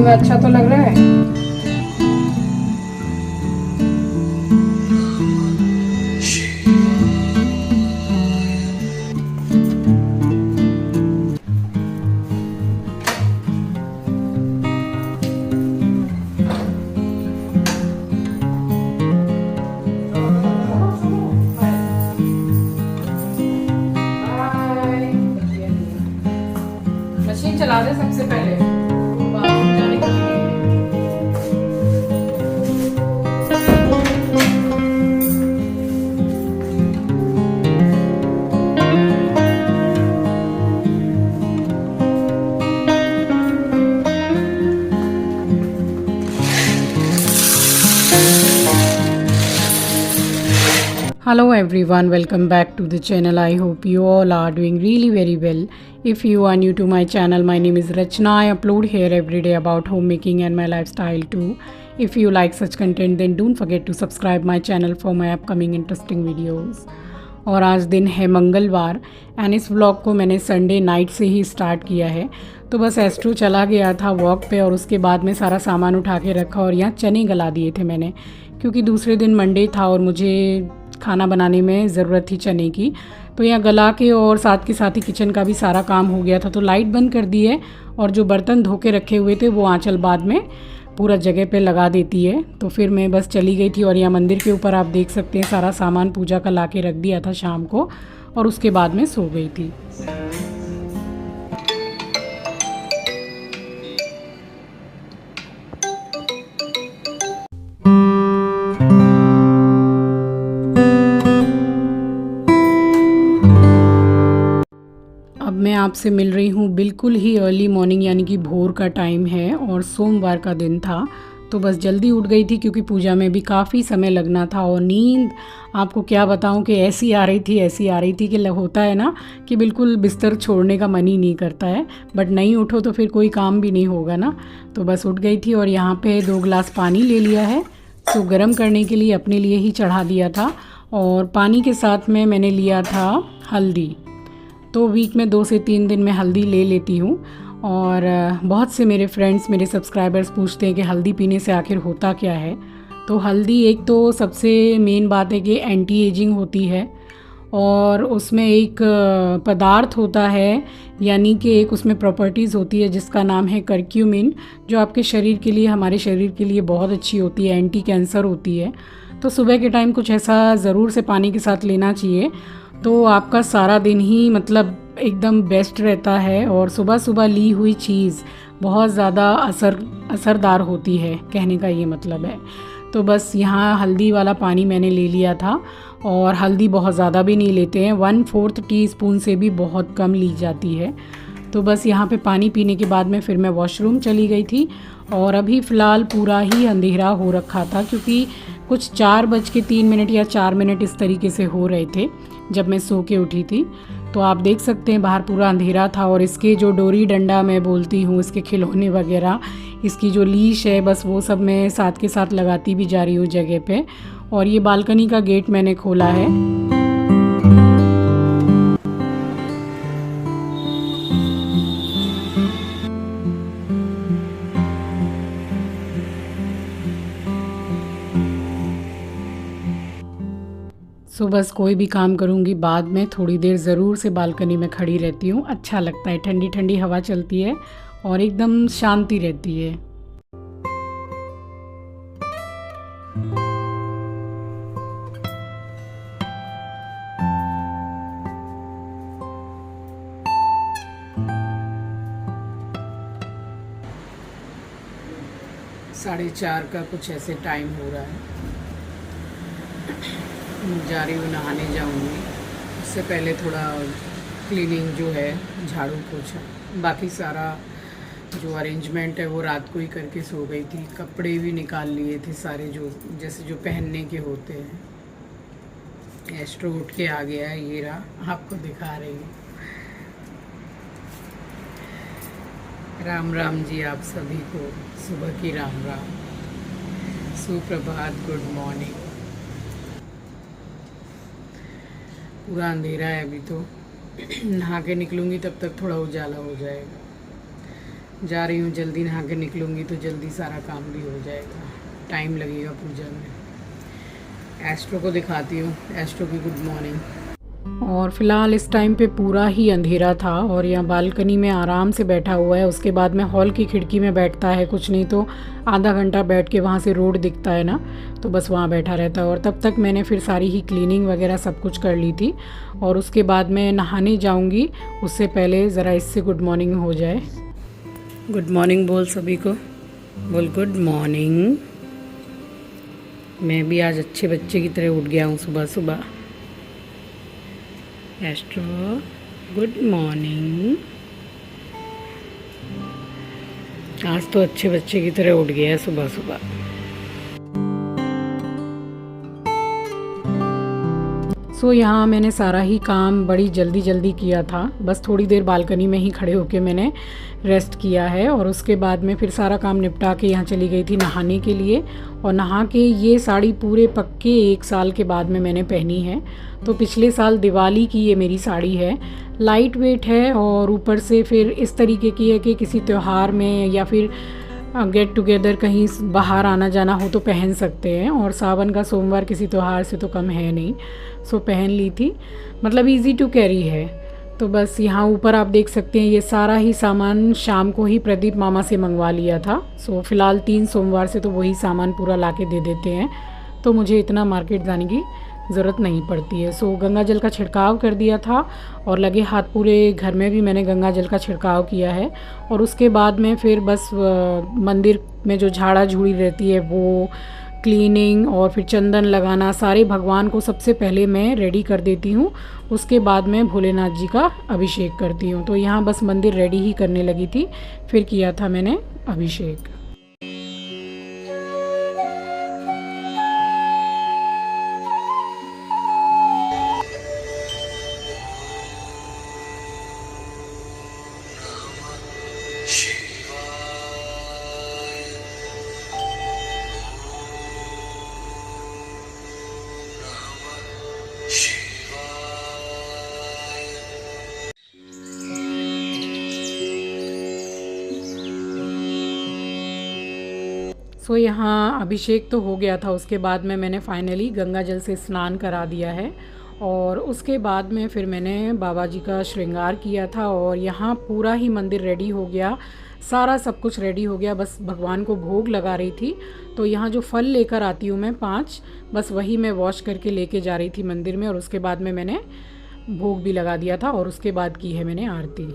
तुम्हें अच्छा तो लग रहा है? मशीन चला दे सबसे पहले, बाथरूम जाने के लिए। Hello everyone, welcome back to the channel. I hope you all are doing really very well. If you are new to my channel, my name is Rachna. I upload here every day about homemaking and my lifestyle too. If you like such content, then don't forget to subscribe my channel for my upcoming interesting videos. और आज दिन है मंगलवार and इस vlog को मैंने Sunday night से ही start किया है। तो बस एस्ट्रो चला गया था वॉक पे और उसके बाद में सारा सामान उठा के रखा और यहाँ चने गला दिए थे मैंने, क्योंकि दूसरे दिन मंडे था और मुझे खाना बनाने में ज़रूरत थी चने की। तो यहाँ गला के और साथ के साथ ही किचन का भी सारा काम हो गया था। तो लाइट बंद कर दी है और जो बर्तन धो के रखे हुए थे वो आंचल बाद में पूरा जगह पे लगा देती है। तो फिर मैं बस चली गई थी और यहाँ मंदिर के ऊपर आप देख सकते हैं सारा सामान पूजा का ला के रख दिया था शाम को और उसके बाद में सो गई थी। मैं आपसे मिल रही हूँ बिल्कुल ही अर्ली मॉर्निंग, यानी कि भोर का टाइम है और सोमवार का दिन था। तो बस जल्दी उठ गई थी क्योंकि पूजा में भी काफ़ी समय लगना था और नींद आपको क्या बताऊँ कि ऐसी आ रही थी कि होता है ना कि बिल्कुल बिस्तर छोड़ने का मन ही नहीं करता है, बट नहीं उठो तो फिर कोई काम भी नहीं होगा ना। तो बस उठ गई थी और यहाँ पे 2 गिलास पानी ले लिया है। तो गर्म करने के लिए अपने लिए ही चढ़ा दिया था और पानी के साथ में मैंने लिया था हल्दी। तो वीक में 2 से 3 दिन में हल्दी ले लेती हूँ। और बहुत से मेरे फ्रेंड्स, मेरे सब्सक्राइबर्स पूछते हैं कि हल्दी पीने से आखिर होता क्या है। तो हल्दी एक तो सबसे मेन बात है कि एंटी एजिंग होती है और उसमें एक पदार्थ होता है, यानी कि एक उसमें प्रॉपर्टीज़ होती है जिसका नाम है करक्यूमिन, जो आपके शरीर के लिए, हमारे शरीर के लिए बहुत अच्छी होती है, एंटी कैंसर होती है। तो सुबह के टाइम कुछ ऐसा ज़रूर से पानी के साथ लेना चाहिए, तो आपका सारा दिन ही मतलब एकदम बेस्ट रहता है। और सुबह सुबह ली हुई चीज़ बहुत ज़्यादा असरदार होती है, कहने का ये मतलब है। तो बस यहाँ हल्दी वाला पानी मैंने ले लिया था और हल्दी बहुत ज़्यादा भी नहीं लेते हैं, 1/4 टीस्पून से भी बहुत कम ली जाती है। तो बस यहाँ पे पानी पीने के बाद में फिर मैं वॉशरूम चली गई थी और अभी फ़िलहाल पूरा ही अंधेरा हो रखा था, क्योंकि कुछ 4:03 या 4 मिनट इस तरीके से हो रहे थे जब मैं सो के उठी थी। तो आप देख सकते हैं बाहर पूरा अंधेरा था और इसके जो डोरी डंडा मैं बोलती हूँ, इसके खिलौने वगैरह, इसकी जो लीश है, बस वो सब मैं साथ के साथ लगाती भी जा रही हूँ जगह पे। और ये बालकनी का गेट मैंने खोला है। सो बस कोई भी काम करूँगी बाद में थोड़ी देर ज़रूर से बालकनी में खड़ी रहती हूँ, अच्छा लगता है, ठंडी ठंडी हवा चलती है और एकदम शांति रहती है। साढ़े 4 का कुछ ऐसे टाइम हो रहा है। जा रही हूँ, नहाने जाऊँगी। उससे पहले थोड़ा क्लीनिंग जो है, झाड़ू पोछा, बाकी सारा जो अरेंजमेंट है वो रात को ही करके सो गई थी। कपड़े भी निकाल लिए थे सारे, जो जैसे जो पहनने के होते हैं। एस्ट्रो उठ के आ गया है, ये रहा, आपको दिखा रही हूँ। राम राम जी आप सभी को, सुबह की राम राम, सुप्रभात, गुड मॉर्निंग। पूरा अंधेरा है अभी, तो नहा के निकलूँगी तब तक थोड़ा उजाला हो जाएगा। जा रही हूँ, जल्दी नहा के निकलूँगी तो जल्दी सारा काम भी हो जाएगा, टाइम लगेगा पूजा में। एस्ट्रो को दिखाती हूँ, एस्ट्रो की गुड मॉर्निंग। और फ़िलहाल इस टाइम पे पूरा ही अंधेरा था और यहाँ बालकनी में आराम से बैठा हुआ है। उसके बाद में हॉल की खिड़की में बैठता है, कुछ नहीं तो आधा घंटा बैठ के वहाँ से रोड दिखता है ना, तो बस वहाँ बैठा रहता है। और तब तक मैंने फिर सारी ही क्लीनिंग वगैरह सब कुछ कर ली थी और उसके बाद मैं नहाने जाऊँगी, उससे पहले ज़रा इससे गुड मॉर्निंग हो जाए। गुड मॉर्निंग बोल सभी को, बोल गुड मॉर्निंग। मैं भी आज अच्छे बच्चे की तरह उठ गया हूँ सुबह सुबह। Astro good morning. आज तो अच्छे बच्चे की तरह उठ गया है सुबह सुबह। सो यहाँ मैंने सारा ही काम बड़ी जल्दी जल्दी किया था, बस थोड़ी देर बालकनी में ही खड़े होके मैंने रेस्ट किया है और उसके बाद में फिर सारा काम निपटा के यहाँ चली गई थी नहाने के लिए। और नहा के ये साड़ी पूरे पक्के 1 साल के बाद में मैंने पहनी है। तो पिछले साल दिवाली की ये मेरी साड़ी है, लाइट वेट है और ऊपर से फिर इस तरीके की है कि किसी त्यौहार में या फिर गेट टुगेदर कहीं बाहर आना जाना हो तो पहन सकते हैं। और सावन का सोमवार किसी त्यौहार से तो कम है नहीं, सो पहन ली थी, मतलब इजी टू कैरी है। तो बस यहाँ ऊपर आप देख सकते हैं ये सारा ही सामान शाम को ही प्रदीप मामा से मंगवा लिया था। सो फ़िलहाल 3 सोमवार से तो वही सामान पूरा ला के दे देते हैं, तो मुझे इतना मार्केट जाने की ज़रूरत नहीं पड़ती है। सो गंगा जल का छिड़काव कर दिया था और लगे हाथ पूरे घर में भी मैंने गंगा जल का छिड़काव किया है। और उसके बाद में फिर बस मंदिर में जो झाड़ा झूड़ी रहती है वो क्लीनिंग और फिर चंदन लगाना, सारे भगवान को सबसे पहले मैं रेडी कर देती हूँ। उसके बाद मैं भोलेनाथ जी का अभिषेक करती हूँ। तो यहाँ बस मंदिर रेडी ही करने लगी थी, फिर किया था मैंने अभिषेक। सो यहाँ अभिषेक तो हो गया था, उसके बाद में मैंने फाइनली गंगा जल से स्नान करा दिया है और उसके बाद में फिर मैंने बाबा जी का श्रृंगार किया था। और यहाँ पूरा ही मंदिर रेडी हो गया, सारा सब कुछ रेडी हो गया, बस भगवान को भोग लगा रही थी। तो यहाँ जो फल लेकर आती हूँ मैं 5, बस वही मैं वॉश करके लेके जा रही थी मंदिर में और उसके बाद में मैंने भोग भी लगा दिया था और उसके बाद की है मैंने आरती।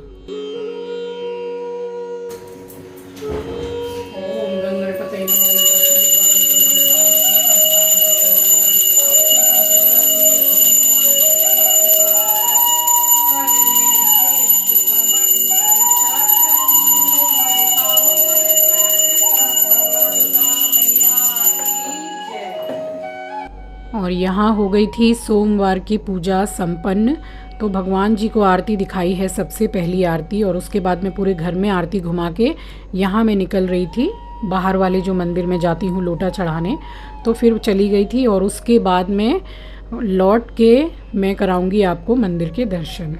और यहाँ हो गई थी सोमवार की पूजा संपन्न। तो भगवान जी को आरती दिखाई है, सबसे पहली आरती, और उसके बाद में पूरे घर में आरती घुमा के यहाँ मैं निकल रही थी बाहर वाले जो मंदिर में जाती हूँ लोटा चढ़ाने, तो फिर चली गई थी। और उसके बाद में लौट के मैं कराऊंगी आपको मंदिर के दर्शन।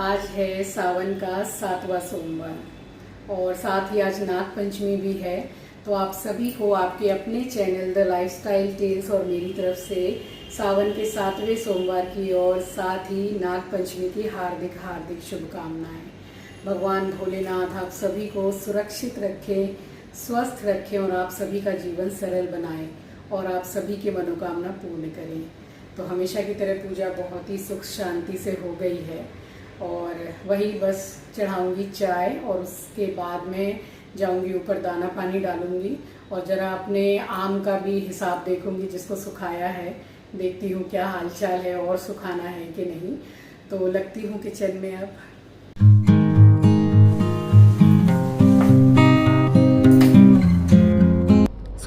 आज है सावन का 7वां सोमवार और साथ ही आज नाग पंचमी भी है। तो आप सभी को आपके अपने चैनल द लाइफस्टाइल टेल्स और मेरी तरफ से सावन के 7वें सोमवार की और साथ ही नाग पंचमी की हार्दिक हार्दिक शुभकामनाएं। भगवान भोलेनाथ आप सभी को सुरक्षित रखें, स्वस्थ रखें और आप सभी का जीवन सरल बनाएं और आप सभी की मनोकामना पूर्ण करें। तो हमेशा की तरह पूजा बहुत ही सुख शांति से हो गई है और वही बस चढ़ाऊंगी चाय और उसके बाद में जाऊंगी ऊपर दाना पानी डालूंगी और ज़रा अपने आम का भी हिसाब देखूंगी जिसको सुखाया है, देखती हूँ क्या हालचाल है और सुखाना है कि नहीं। तो लगती हूँ किचन में अब।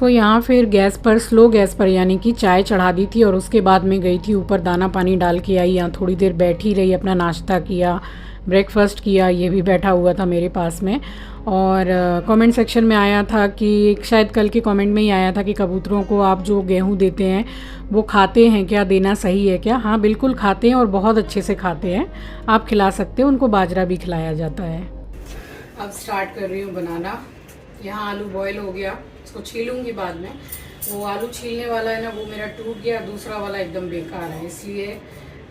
यहाँ फिर गैस पर, स्लो गैस पर यानी कि चाय चढ़ा दी थी और उसके बाद मैं गई थी ऊपर दाना पानी डाल के आई। यहाँ थोड़ी देर बैठी रही, अपना नाश्ता किया, ब्रेकफास्ट किया, ये भी बैठा हुआ था मेरे पास में। और कमेंट सेक्शन में आया था कि शायद कल के कमेंट में ही आया था कि कबूतरों को आप जो गेहूं देते हैं वो खाते हैं क्या, देना सही है क्या? हाँ बिल्कुल खाते हैं और बहुत अच्छे से खाते हैं, आप खिला सकते हैं उनको, बाजरा भी खिलाया जाता है। अब स्टार्ट कर रही हूँ बनाना। यहाँ आलू बॉयल हो गया, इसको छीलूंगी बाद में। वो आलू छीलने वाला है ना, वो मेरा टूट गया, दूसरा वाला एकदम बेकार है, इसलिए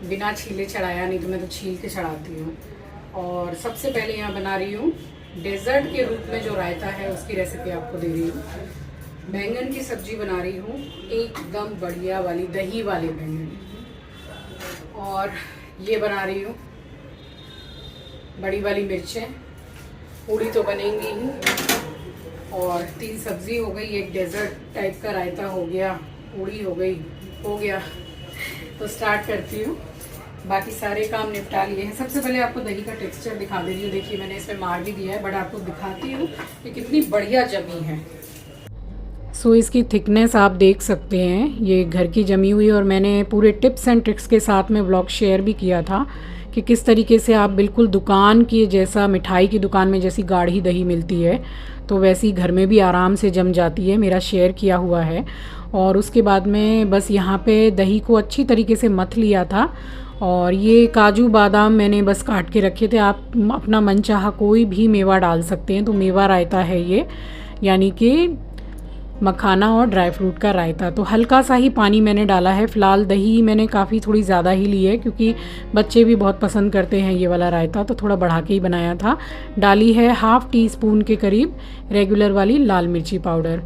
बिना छीले चढ़ाया, नहीं तो मैं तो छील के चढ़ाती हूँ। और सबसे पहले यहाँ बना रही हूँ डेजर्ट के रूप में जो रायता है उसकी रेसिपी आपको दे रही हूँ। बैंगन की सब्जी बना रही हूँ, एकदम बढ़िया वाली दही वाले बैंगन। और ये बना रही हूँ बड़ी वाली मिर्चें, पूड़ी तो बनेंगी ही। और 3 सब्जी हो गई, एक डेजर्ट टाइप का रायता हो गया, पूड़ी हो गई, हो गया। तो स्टार्ट करती हूँ, बाकी सारे काम निपटा लिए हैं। सबसे पहले आपको दही का टेक्सचर दिखा दे रही हूँ। देखिए मैंने इसमें मार भी दिया है, बट आपको दिखाती हूँ कि कितनी बढ़िया जमी है। इसकी थिकनेस आप देख सकते हैं, ये घर की जमी हुई। और मैंने पूरे टिप्स एंड ट्रिक्स के साथ में ब्लॉग शेयर भी किया था कि किस तरीके से आप बिल्कुल दुकान की जैसा, मिठाई की दुकान में जैसी गाढ़ी दही मिलती है तो वैसी घर में भी आराम से जम जाती है, मेरा शेयर किया हुआ है। और उसके बाद में बस यहाँ पे दही को अच्छी तरीके से मथ लिया था। और ये काजू बादाम मैंने बस काट के रखे थे, आप अपना मनचाहा कोई भी मेवा डाल सकते हैं। तो मेवा रायता है ये, यानी कि मखाना और ड्राई फ्रूट का रायता। तो हल्का सा ही पानी मैंने डाला है। फ़िलहाल दही मैंने काफ़ी थोड़ी ज़्यादा ही ली है क्योंकि बच्चे भी बहुत पसंद करते हैं ये वाला रायता, तो थोड़ा बढ़ा के ही बनाया था। डाली है ½ टीस्पून के करीब रेगुलर वाली लाल मिर्ची पाउडर।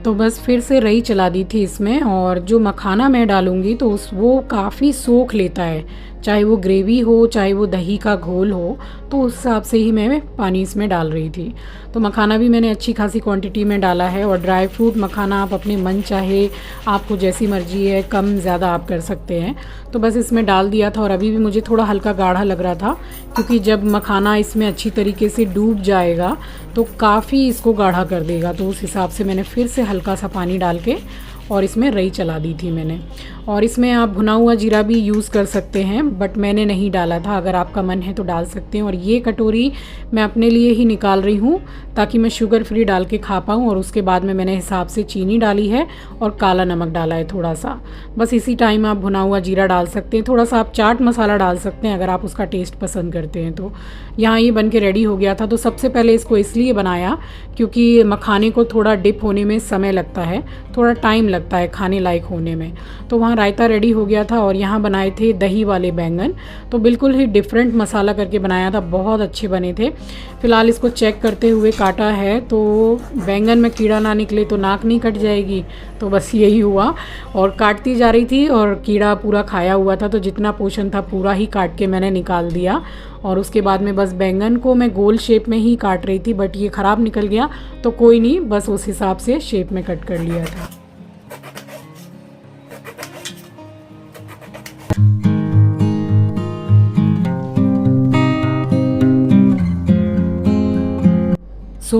तो बस फिर से रही चला दी थी इसमें। और जो मखाना मैं डालूँगी तो वो काफ़ी सोख लेता है, चाहे वो ग्रेवी हो चाहे वो दही का घोल हो, तो उस हिसाब से ही मैं पानी इसमें डाल रही थी। तो मखाना भी मैंने अच्छी खासी क्वांटिटी में डाला है। और ड्राई फ्रूट मखाना आप अपने मन चाहे, आपको जैसी मर्जी है, कम ज़्यादा आप कर सकते हैं। तो बस इसमें डाल दिया था। और अभी भी मुझे थोड़ा हल्का गाढ़ा लग रहा था क्योंकि जब मखाना इसमें अच्छी तरीके से डूब जाएगा तो काफ़ी इसको गाढ़ा कर देगा। तो उस हिसाब से मैंने फिर से हल्का सा पानी डाल के और इसमें रई चला दी थी मैंने। और इसमें आप भुना हुआ जीरा भी यूज़ कर सकते हैं, बट मैंने नहीं डाला था। अगर आपका मन है तो डाल सकते हैं। और ये कटोरी मैं अपने लिए ही निकाल रही हूँ ताकि मैं शुगर फ्री डाल के खा पाऊँ। और उसके बाद में मैंने हिसाब से चीनी डाली है और काला नमक डाला है थोड़ा सा। बस इसी टाइम आप भुना हुआ जीरा डाल सकते हैं, थोड़ा सा आप चाट मसाला डाल सकते हैं अगर आप उसका टेस्ट पसंद करते हैं। तो यहाँ ये बन के रेडी हो गया था। तो सबसे पहले इसको इसलिए बनाया क्योंकि मखाने को थोड़ा डिप होने में समय लगता है, थोड़ा टाइम लगता है खाने लायक होने में। तो वहाँ रायता रेडी हो गया था। और यहाँ बनाए थे दही वाले बैंगन, तो बिल्कुल ही डिफरेंट मसाला करके बनाया था, बहुत अच्छे बने थे। फ़िलहाल इसको चेक करते हुए काटा है, तो बैंगन में कीड़ा ना निकले तो नाक नहीं कट जाएगी, तो बस यही हुआ। और काटती जा रही थी और कीड़ा पूरा खाया हुआ था, तो जितना पोर्शन था पूरा ही काट के मैंने निकाल दिया। और उसके बाद में बस बैंगन को मैं गोल शेप में ही काट रही थी, बट ये ख़राब निकल गया तो कोई नहीं, बस उस हिसाब से शेप में कट कर लिया था।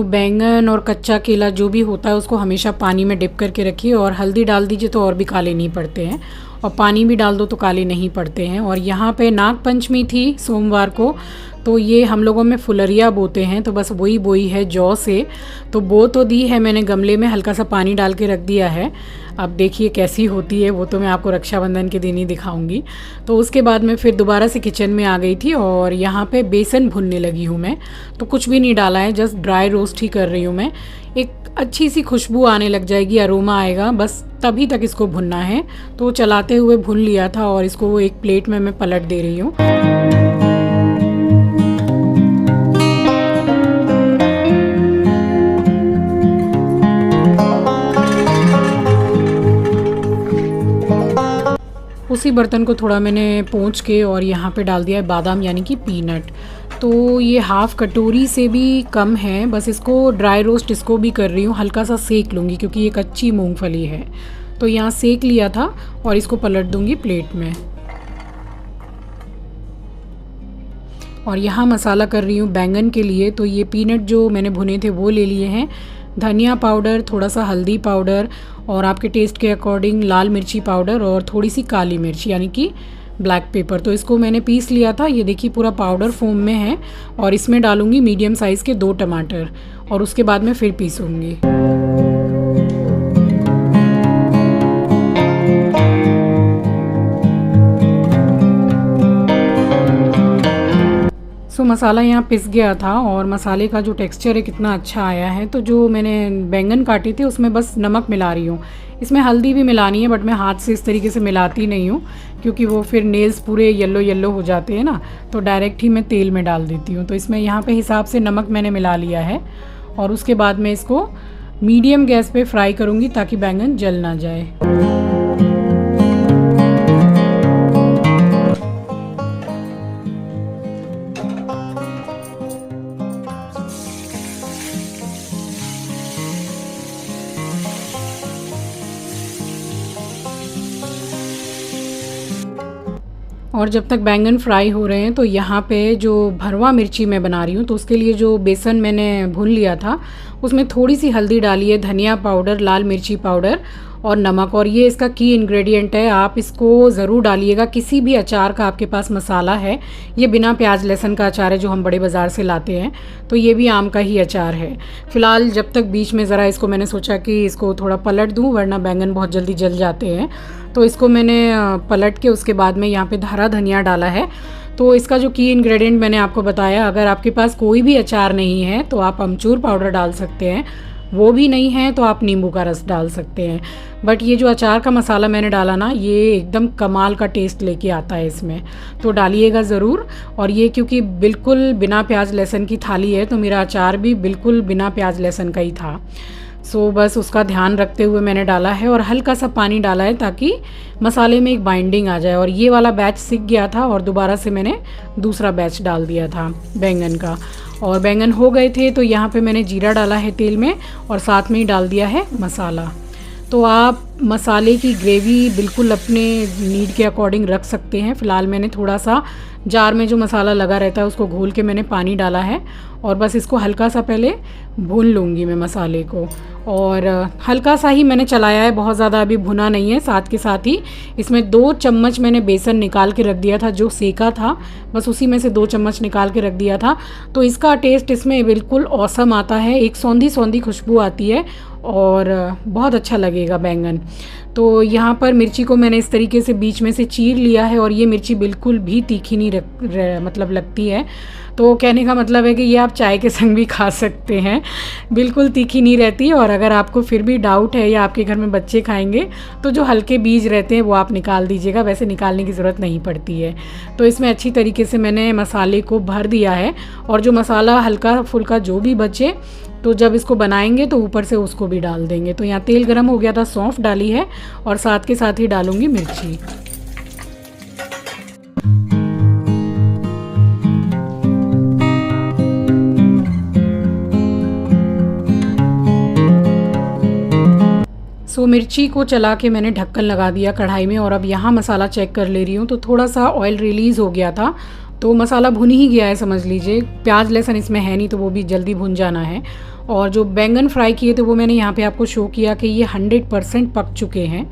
बैंगन और कच्चा केला जो भी होता है उसको हमेशा पानी में डिप करके रखिए और हल्दी डाल दीजिए तो और भी काले नहीं पड़ते हैं, और पानी भी डाल दो तो काले नहीं पड़ते हैं। और यहाँ पे नाग पंचमी थी सोमवार को, तो ये हम लोगों में फुलरिया बोते हैं, तो बस वही बोई है जौ से। तो बो तो दी है मैंने गमले में, हल्का सा पानी डाल के रख दिया है। अब देखिए कैसी होती है, वो तो मैं आपको रक्षाबंधन के दिन ही दिखाऊंगी। तो उसके बाद मैं फिर दोबारा से किचन में आ गई थी और यहाँ पे बेसन भुनने लगी हूँ मैं। तो कुछ भी नहीं डाला है, जस्ट ड्राई रोस्ट ही कर रही हूँ मैं। एक अच्छी सी खुशबू आने लग जाएगी, अरोमा आएगा, बस तभी तक इसको भुनना है। तो चलाते हुए भुन लिया था और इसको एक प्लेट में मैं पलट दे रही हूँ। उसी बर्तन को थोड़ा मैंने पोंछ के और यहाँ पे डाल दिया है बादाम यानी कि पीनट। तो ये हाफ़ कटोरी से भी कम है, बस इसको ड्राई रोस्ट इसको भी कर रही हूँ, हल्का सा सेक लूँगी क्योंकि ये कच्ची मूंगफली है। तो यहाँ सेक लिया था और इसको पलट दूँगी प्लेट में। और यहाँ मसाला कर रही हूँ बैंगन के लिए। तो ये पीनट जो मैंने भुने थे वो ले लिए हैं, धनिया पाउडर, थोड़ा सा हल्दी पाउडर और आपके टेस्ट के अकॉर्डिंग लाल मिर्ची पाउडर और थोड़ी सी काली मिर्च यानी कि ब्लैक पेपर। तो इसको मैंने पीस लिया था, ये देखिए पूरा पाउडर फॉर्म में है। और इसमें डालूँगी मीडियम साइज़ के 2 टमाटर और उसके बाद में फिर पीसूँगी। सो मसाला यहाँ पिस गया था और मसाले का जो टेक्सचर है कितना अच्छा आया है। तो जो मैंने बैंगन काटे थे उसमें बस नमक मिला रही हूँ, इसमें हल्दी भी मिलानी है बट मैं हाथ से इस तरीके से मिलाती नहीं हूँ क्योंकि वो फिर नेल्स पूरे येलो येलो हो जाते हैं ना, तो डायरेक्ट ही मैं तेल में डाल देती हूँ। तो इसमें यहाँ पे हिसाब से नमक मैंने मिला लिया है और उसके बाद मैं इसको मीडियम गैस पे फ्राई करूँगी ताकि बैंगन जल ना जाए। और जब तक बैंगन फ्राई हो रहे हैं तो यहाँ पे जो भरवा मिर्ची मैं बना रही हूँ तो उसके लिए जो बेसन मैंने भून लिया था उसमें थोड़ी सी हल्दी डाली है, धनिया पाउडर, लाल मिर्ची पाउडर और नमक। और ये इसका की इंग्रेडिएंट है, आप इसको ज़रूर डालिएगा। किसी भी अचार का आपके पास मसाला है, ये बिना प्याज लहसुन का अचार है जो हम बड़े बाज़ार से लाते हैं, तो ये भी आम का ही अचार है। फ़िलहाल जब तक बीच में ज़रा इसको मैंने सोचा कि इसको थोड़ा पलट दूँ वरना बैंगन बहुत जल्दी जल जाते हैं, तो इसको मैंने पलट के उसके बाद में यहाँ पे हरा धनिया डाला है। तो इसका जो की इंग्रेडिएंट मैंने आपको बताया, अगर आपके पास कोई भी अचार नहीं है तो आप अमचूर पाउडर डाल सकते हैं, वो भी नहीं है तो आप नींबू का रस डाल सकते हैं। बट ये जो अचार का मसाला मैंने डाला ना, ये एकदम कमाल का टेस्ट लेके आता है इसमें, तो डालिएगा ज़रूर। और ये क्योंकि बिल्कुल बिना प्याज लहसुन की थाली है तो मेरा अचार भी बिल्कुल बिना प्याज लहसुन का ही था। सो बस उसका ध्यान रखते हुए मैंने डाला है और हल्का सा पानी डाला है ताकि मसाले में एक बाइंडिंग आ जाए। और ये वाला बैच सिक गया था और दोबारा से मैंने दूसरा बैच डाल दिया था बैंगन का। और बैंगन हो गए थे तो यहाँ पे मैंने जीरा डाला है तेल में और साथ में ही डाल दिया है मसाला। तो आप मसाले की ग्रेवी बिल्कुल अपने नीड के अकॉर्डिंग रख सकते हैं। फ़िलहाल मैंने थोड़ा सा जार में जो मसाला लगा रहता है उसको घोल के मैंने पानी डाला है और बस इसको हल्का सा पहले भून लूँगी मैं मसाले को। और हल्का सा ही मैंने चलाया है, बहुत ज़्यादा अभी भुना नहीं है। साथ के साथ ही इसमें 2 चम्मच मैंने बेसन निकाल के रख दिया था, जो सेका था बस उसी में से 2 चम्मच निकाल के रख दिया था। तो इसका टेस्ट इसमें बिल्कुल ऑसम आता है, एक सौंधी सौंधी खुशबू आती है और बहुत अच्छा लगेगा बैंगन। तो यहाँ पर मिर्ची को मैंने इस तरीके से बीच में से चीर लिया है और ये मिर्ची बिल्कुल भी तीखी नहीं मतलब लगती है। तो कहने का मतलब है कि ये आप चाय के संग भी खा सकते हैं, बिल्कुल तीखी नहीं रहती। और अगर आपको फिर भी डाउट है या आपके घर में बच्चे खाएंगे तो जो हल्के बीज रहते हैं वो आप निकाल दीजिएगा, वैसे निकालने की ज़रूरत नहीं पड़ती है। तो इसमें अच्छी तरीके से मैंने मसाले को भर दिया है और जो मसाला हल्का फुल्का जो भी बचे तो जब इसको बनाएंगे तो ऊपर से उसको भी डाल देंगे। तो यहाँ तेल गरम हो गया था, सौंफ डाली है और साथ के साथ ही डालूँगी मिर्ची। मिर्ची को चला के मैंने ढक्कन लगा दिया कढ़ाई में और अब यहाँ मसाला चेक कर ले रही हूँ तो थोड़ा सा ऑयल रिलीज़ हो गया था, तो मसाला भुन ही गया है समझ लीजिए। प्याज लहसुन इसमें है नहीं तो वो भी जल्दी भुन जाना है। और जो बैंगन फ्राई किए थे वो मैंने यहाँ पे आपको शो किया कि ये 100% पक चुके हैं।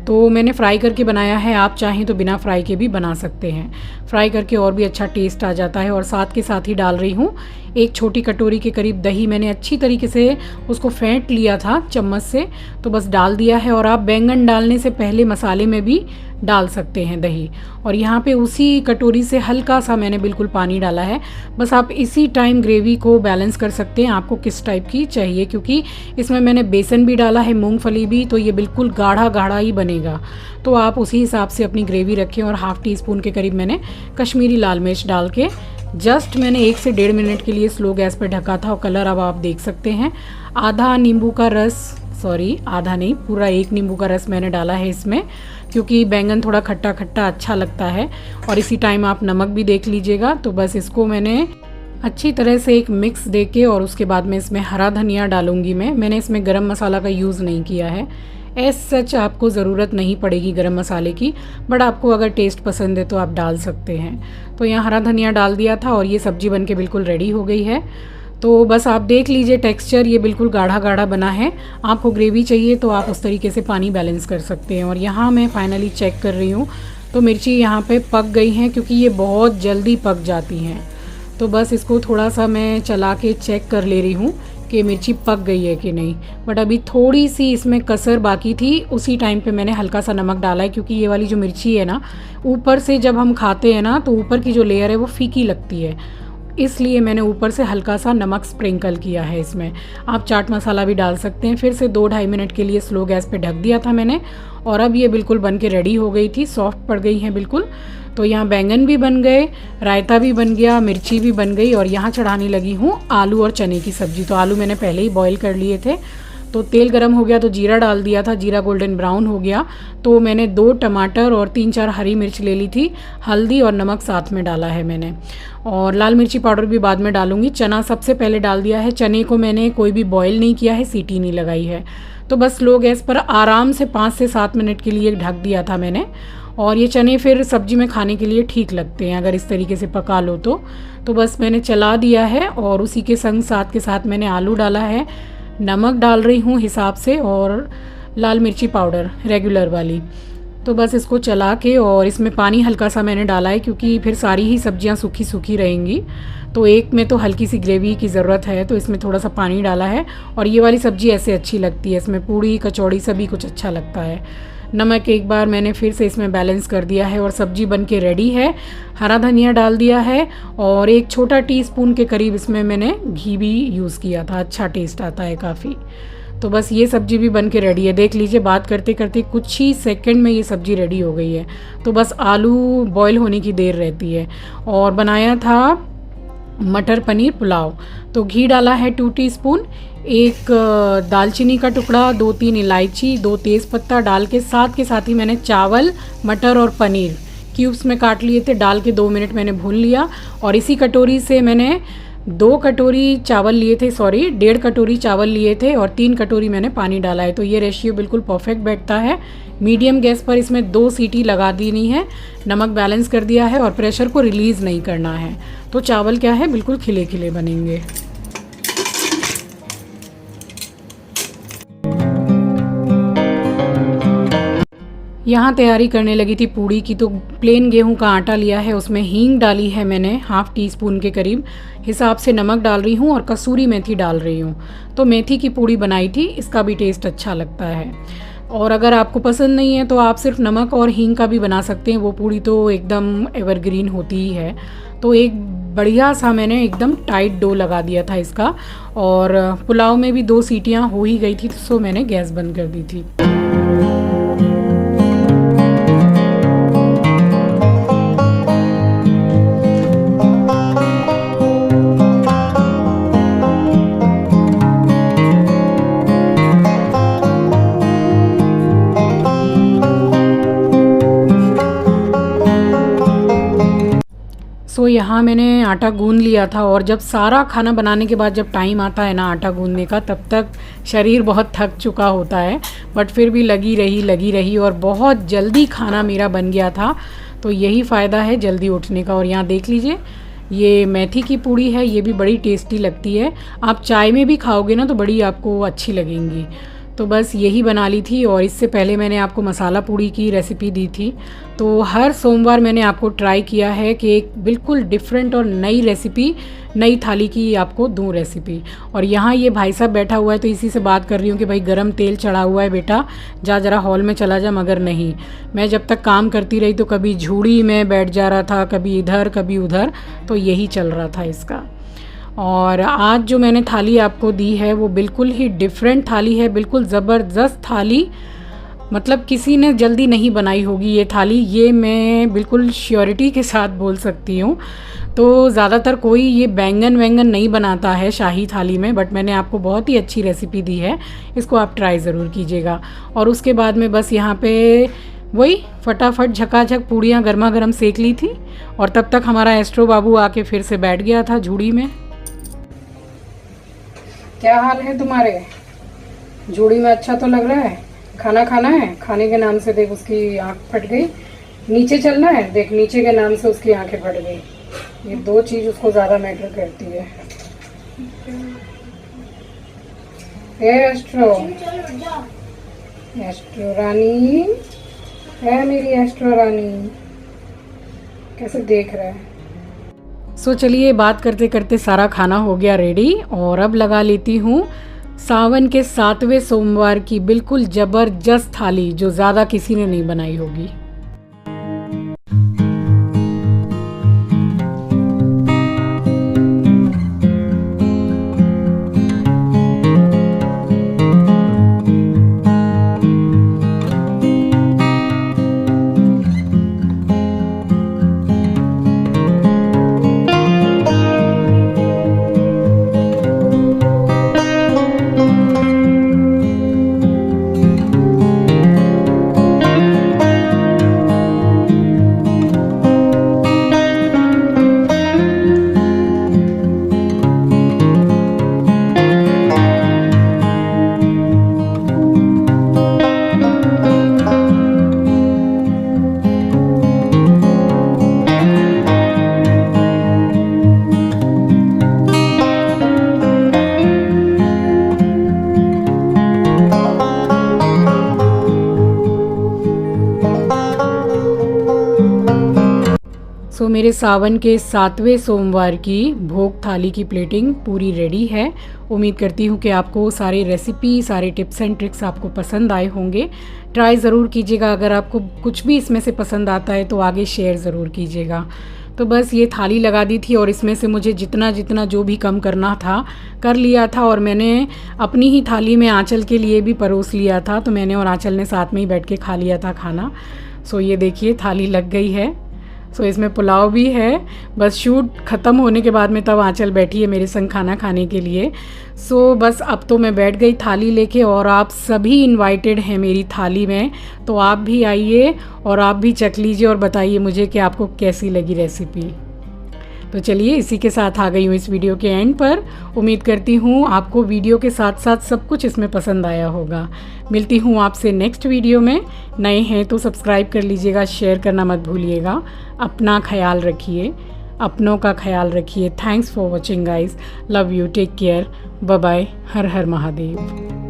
तो मैंने फ्राई करके बनाया है, आप चाहें तो बिना फ्राई के भी बना सकते हैं। फ्राई करके और भी अच्छा टेस्ट आ जाता है। और साथ के साथ ही डाल रही हूँ 1 छोटी कटोरी के करीब दही। मैंने अच्छी तरीके से उसको फेंट लिया था चम्मच से, तो बस डाल दिया है। और आप बैंगन डालने से पहले मसाले में भी डाल सकते हैं दही। और यहाँ पे उसी कटोरी से हल्का सा मैंने बिल्कुल पानी डाला है। बस आप इसी टाइम ग्रेवी को बैलेंस कर सकते हैं आपको किस टाइप की चाहिए, क्योंकि इसमें मैंने बेसन भी डाला है, मूंगफली भी, तो ये बिल्कुल गाढ़ा गाढ़ा ही बनेगा। तो आप उसी हिसाब से अपनी ग्रेवी रखें। और ½ टीस्पून के करीब मैंने कश्मीरी लाल मिर्च डाल के जस्ट मैंने 1 से 1.5 मिनट के लिए स्लो गैस पर ढका था। और कलर अब आप देख सकते हैं। आधा नींबू का रस, सॉरी आधा नहीं, पूरा 1 नींबू का रस मैंने डाला है इसमें, क्योंकि बैंगन थोड़ा खट्टा खट्टा अच्छा लगता है। और इसी टाइम आप नमक भी देख लीजिएगा। तो बस इसको मैंने अच्छी तरह से एक मिक्स देके और उसके बाद में इसमें हरा धनिया डालूँगी मैंने इसमें गरम मसाला का यूज़ नहीं किया है। एज सच आपको ज़रूरत नहीं पड़ेगी गरम मसाले की, बट आपको अगर टेस्ट पसंद है तो आप डाल सकते हैं। तो यहाँ हरा धनिया डाल दिया था और ये सब्ज़ी बनके बिल्कुल रेडी हो गई है। तो बस आप देख लीजिए टेक्सचर ये बिल्कुल गाढ़ा गाढ़ा बना है। आपको ग्रेवी चाहिए तो आप उस तरीके से पानी बैलेंस कर सकते हैं। और यहाँ मैं फाइनली चेक कर रही हूँ तो मिर्ची यहाँ पे पक गई हैं, क्योंकि ये बहुत जल्दी पक जाती हैं। तो बस इसको थोड़ा सा मैं चला के चेक कर ले रही हूँ कि मिर्ची पक गई है कि नहीं। बट अभी थोड़ी सी इसमें कसर बाकी थी, उसी टाइम पे मैंने हल्का सा नमक डाला है, क्योंकि ये वाली जो मिर्ची है ना, ऊपर से जब हम खाते हैं ना तो ऊपर की जो लेयर है वो फीकी लगती है, इसलिए मैंने ऊपर से हल्का सा नमक स्प्रिंकल किया है इसमें। आप चाट मसाला भी डाल सकते हैं। फिर से 2-2.5 मिनट के लिए स्लो गैस पे ढक दिया था मैंने, और अब ये बिल्कुल बन के रेडी हो गई थी, सॉफ्ट पड़ गई हैं बिल्कुल। तो यहाँ बैंगन भी बन गए, रायता भी बन गया, मिर्ची भी बन गई, और यहाँ चढ़ाने लगी हूँ आलू और चने की सब्ज़ी। तो आलू मैंने पहले ही बॉईल कर लिए थे। तो तेल गरम हो गया तो जीरा डाल दिया था, जीरा गोल्डन ब्राउन हो गया तो मैंने 2 टमाटर और 3-4 हरी मिर्च ले ली थी, हल्दी और नमक साथ में डाला है मैंने, और लाल मिर्ची पाउडर भी बाद में डालूंगी। चना सबसे पहले डाल दिया है। चने को मैंने कोई भी बॉईल नहीं किया है, सीटी नहीं लगाई है। तो बस लो गैस पर आराम से 5 से 7 मिनट के लिए ढक दिया था मैंने। और ये चने फिर सब्जी में खाने के लिए ठीक लगते हैं अगर इस तरीके से पका लो तो बस मैंने चला दिया है, और उसी के साथ के साथ मैंने आलू डाला है, नमक डाल रही हूँ हिसाब से, और लाल मिर्ची पाउडर रेगुलर वाली। तो बस इसको चला के, और इसमें पानी हल्का सा मैंने डाला है क्योंकि फिर सारी ही सब्जियां सूखी सूखी रहेंगी। तो एक में तो हल्की सी ग्रेवी की ज़रूरत है, तो इसमें थोड़ा सा पानी डाला है। और ये वाली सब्ज़ी ऐसे अच्छी लगती है, इसमें पूड़ी कचौड़ी सभी कुछ अच्छा लगता है। नमक एक बार मैंने फिर से इसमें बैलेंस कर दिया है, और सब्ज़ी बन के रेडी है। हरा धनिया डाल दिया है, और 1 छोटा टीस्पून के करीब इसमें मैंने घी भी यूज़ किया था, अच्छा टेस्ट आता है काफ़ी। तो बस ये सब्ज़ी भी बन के रेडी है। देख लीजिए बात करते करते कुछ ही सेकंड में ये सब्ज़ी रेडी हो गई है। तो बस आलू बॉईल होने की देर रहती है। और बनाया था मटर पनीर पुलाव। तो घी डाला है 2 टीस्पून, 1 दालचीनी का टुकड़ा, 2-3 इलायची, 2 तेज़पत्ता डाल के साथ ही मैंने चावल, मटर और पनीर क्यूब्स में काट लिए थे, डाल के 2 मिनट मैंने भून लिया। और इसी कटोरी से मैंने 2 कटोरी चावल लिए थे, 1.5 कटोरी चावल लिए थे, और 3 कटोरी मैंने पानी डाला है। तो ये रेशियो बिल्कुल परफेक्ट बैठता है। मीडियम गैस पर इसमें 2 सीटी लगा देनी है। नमक बैलेंस कर दिया है, और प्रेशर को रिलीज़ नहीं करना है। तो चावल क्या है, बिल्कुल खिले खिले बनेंगे। यहाँ तैयारी करने लगी थी पूड़ी की। तो प्लेन गेहूं का आटा लिया है, उसमें हींग डाली है मैंने 1/2 टीस्पून के करीब हिसाब से, नमक डाल रही हूँ, और कसूरी मेथी डाल रही हूँ। तो मेथी की पूड़ी बनाई थी, इसका भी टेस्ट अच्छा लगता है। और अगर आपको पसंद नहीं है तो आप सिर्फ नमक और हींग का भी बना सकते हैं, वो पूड़ी तो एकदम एवरग्रीन होती ही है। तो एक बढ़िया सा मैंने एकदम टाइट डो लगा दिया था इसका, और पुलाव में भी 2 सीटियाँ हो ही गई थी, तो मैंने गैस बंद कर दी थी। तो यहाँ मैंने आटा गूंद लिया था, और जब सारा खाना बनाने के बाद जब टाइम आता है ना आटा गूंदने का, तब तक शरीर बहुत थक चुका होता है, बट फिर भी लगी रही, और बहुत जल्दी खाना मेरा बन गया था। तो यही फ़ायदा है जल्दी उठने का। और यहाँ देख लीजिए ये मेथी की पूड़ी है, ये भी बड़ी टेस्टी लगती है। आप चाय में भी खाओगे ना तो बड़ी आपको अच्छी लगेंगी। तो बस यही बना ली थी। और इससे पहले मैंने आपको मसाला पूड़ी की रेसिपी दी थी। तो हर सोमवार मैंने आपको ट्राई किया है कि एक बिल्कुल डिफरेंट और नई रेसिपी, नई थाली की आपको दूँ रेसिपी। और यहाँ ये भाई साहब बैठा हुआ है, तो इसी से बात कर रही हूँ कि भाई गरम तेल चढ़ा हुआ है बेटा, जा ज़रा हॉल में चला जा। मगर नहीं, मैं जब तक काम करती रही तो कभी झूड़ी में बैठ जा रहा था, कभी इधर कभी उधर, तो यही चल रहा था इसका। और आज जो मैंने थाली आपको दी है वो बिल्कुल ही डिफरेंट थाली है, बिल्कुल ज़बरदस्त थाली। मतलब किसी ने जल्दी नहीं बनाई होगी ये थाली, ये मैं बिल्कुल श्योरिटी के साथ बोल सकती हूँ। तो ज़्यादातर कोई ये बैंगन वैंगन नहीं बनाता है शाही थाली में, बट मैंने आपको बहुत ही अच्छी रेसिपी दी है, इसको आप ट्राई ज़रूर कीजिएगा। और उसके बाद में बस यहाँ पे वही फटाफट झकाझक पूड़ियाँ गर्मा गर्म सेक ली थी और तब तक हमारा एस्ट्रो बाबू आके फिर से बैठ गया था झूड़ी में। क्या हाल है तुम्हारे? झूड़ी में अच्छा तो लग रहा है। खाना खाना है, खाने के नाम से देख उसकी आँख फट गई। नीचे चलना है, देख नीचे के नाम से उसकी आंखें फट गई। ये दो चीज़ उसको ज़्यादा मैटर करती है। एस्ट्रो, एस्ट्रो रानी है मेरी एस्ट्रो रानी, कैसे देख रहा है। सो चलिए बात करते करते सारा खाना हो गया रेडी और अब लगा लेती हूँ सावन के 7वें सोमवार की बिल्कुल ज़बरदस्त थाली जो ज़्यादा किसी ने नहीं बनाई होगी। सो मेरे सावन के 7वें सोमवार की भोग थाली की प्लेटिंग पूरी रेडी है। उम्मीद करती हूँ कि आपको सारे रेसिपी, सारे टिप्स एंड ट्रिक्स आपको पसंद आए होंगे। ट्राई ज़रूर कीजिएगा। अगर आपको कुछ भी इसमें से पसंद आता है तो आगे शेयर ज़रूर कीजिएगा। तो बस ये थाली लगा दी थी और इसमें से मुझे जितना जितना जो भी कम करना था कर लिया था और मैंने अपनी ही थाली में आंचल के लिए भी परोस लिया था। तो मैंने और आंचल ने साथ में ही बैठ के खा लिया था खाना। सो ये देखिए थाली लग गई है। सो इसमें पुलाव भी है। बस शूट ख़त्म होने के बाद में तब आंचल बैठी है मेरे संग खाना खाने के लिए। सो बस अब तो मैं बैठ गई थाली लेके और आप सभी इनवाइटेड हैं मेरी थाली में। तो आप भी आइए और आप भी चख लीजिए और बताइए मुझे कि आपको कैसी लगी रेसिपी। तो चलिए इसी के साथ आ गई हूँ इस वीडियो के एंड पर। उम्मीद करती हूँ आपको वीडियो के साथ साथ सब कुछ इसमें पसंद आया होगा। मिलती हूँ आपसे नेक्स्ट वीडियो में। नए हैं तो सब्सक्राइब कर लीजिएगा, शेयर करना मत भूलिएगा। अपना ख्याल रखिए, अपनों का ख्याल रखिए। Thanks for watching guys. Love you, take care, bye bye. हर हर महादेव।